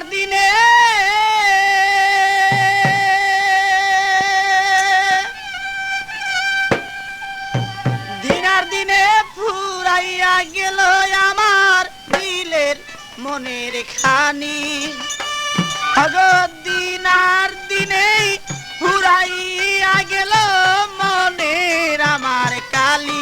আর দিনে দিনে ফুরাইয়া গেল আমার দিলের মনের খানি দিন আর দিনেই ফুরাইয়া গেল মনের আমার কালি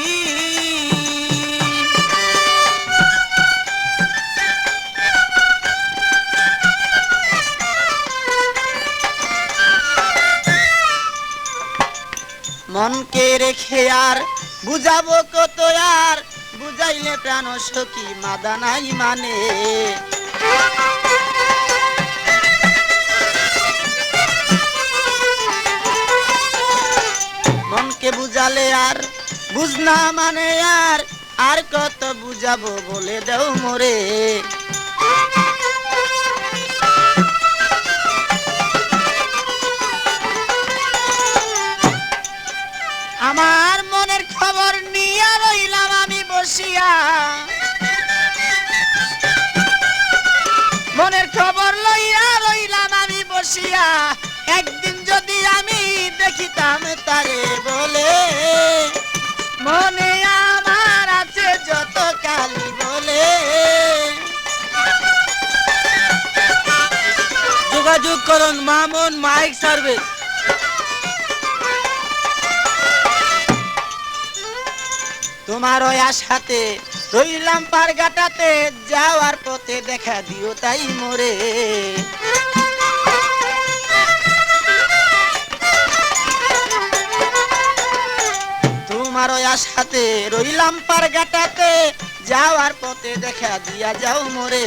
মনকে রেখে আর বুঝাবো কত আর বুঝাইলে প্রাণ সখী মাদা নাই মানে মনকে বুঝালে আর বুঝনা মানে আর কত বুঝাবো বলে দেও মোরে আমার মনের খবর নিয়ে রইলাম আমি বসিয়া মনের খবর লইয়া রইলাম আমি বসিয়া একদিন যদি আমি দেখিতাম তারে বলে মনে আমার আছে যত কালি বলে যোগাযোগ করুন মামুন মাইক সার্ভিস তোমার ওই আশাতে রইলাম পারগাটাতে যাওয়ার পথে দেখা দিও তাই মোরে তোমার ওই আশাতে রইলাম পারগাটাতে যাওয়ার পথে দেখা দিয়া যাও মোরে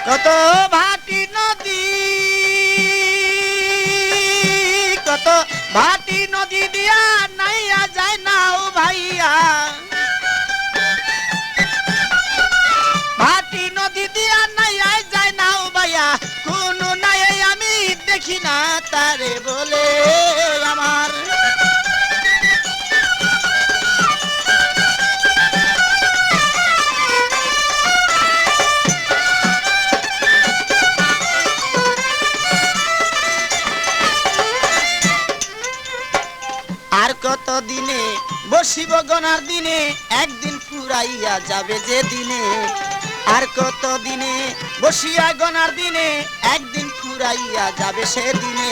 কত ভাটি নদী কত ভাটি নদী দিয়া নাইয়া যায় নাও ভাইয়া ভাটি নদী দিয়া নাইয়া যায় নাও ভাইয়া কোন নাই আমি দেখি না তারে বলে আমার আর কত দিনে বসিব গনার দিনে একদিন ফুরাইয়া যাবে যে দিনে আর কত দিনে বসিয়া গনার দিনে একদিন ফুরাইয়া যাবে সে দিনে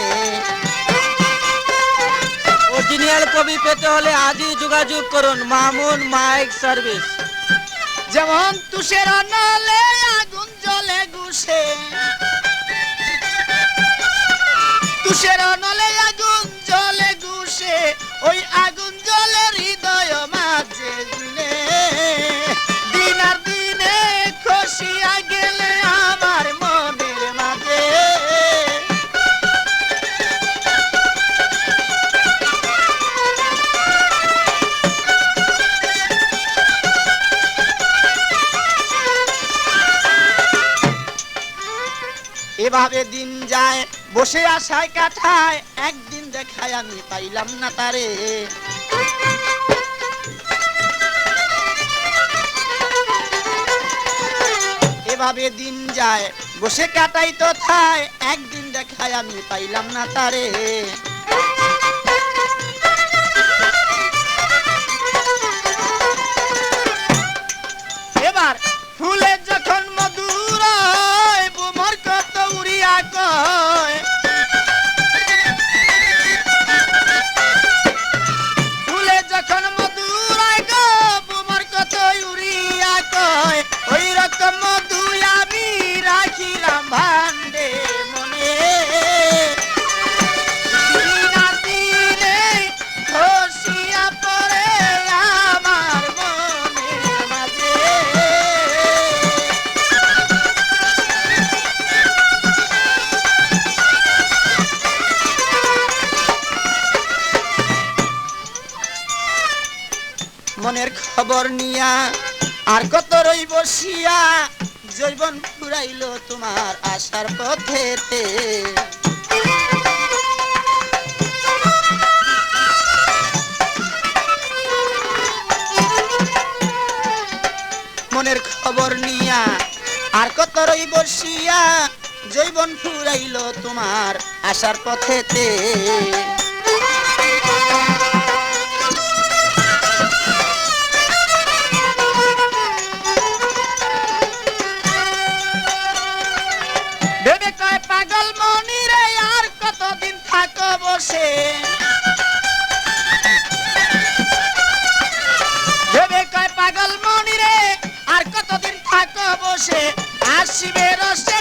অরিজিনাল কপি পেতে হলে আজই যোগাযোগ করুন মামুন মাইক সার্ভিস যেমন তুষের নলে আগুন জ্বলে গুছে তুষের নলে আগুন জ্বলে গুছে ওই আগুন জ্বলে হৃদয় মাঝে দিনে দিন আর দিনে খসিয়া গেলে আমার মনের মাঝে এভাবে দিন যায় বসে আশায় কাটায় একদিন দেখায় আমি পাইলাম না তারে এভাবে দিন যায় বসে কাটাই তো থায় একদিন দেখায় আমি পাইলাম না তারে এবার ফুলে যখন মধুর বুমর কত উড়িয়া কয় ফুলে যখন মধুর গো বুমর কত উড়িয়া কয় ওই রকম মধু আমি রাখিলাম ভান্ডে মনে দিনে খসিয়া পড়ে আমার মনের মাঝে মনের খবর নিয়া আর কত রই বসিয়া জৈবন ফুরাইল তোমার আশার পথেতে মনের খবর নিয়া আর কত রই বসিয়া জৈবন ফুরাইল তোমার আসার পথেতে ভেবে কয় পাগল মনি রে আর কতদিন থাকো বসে ভেবে কয় পাগল মনি রে আর কতদিন থাকো বসে আসিবে রসে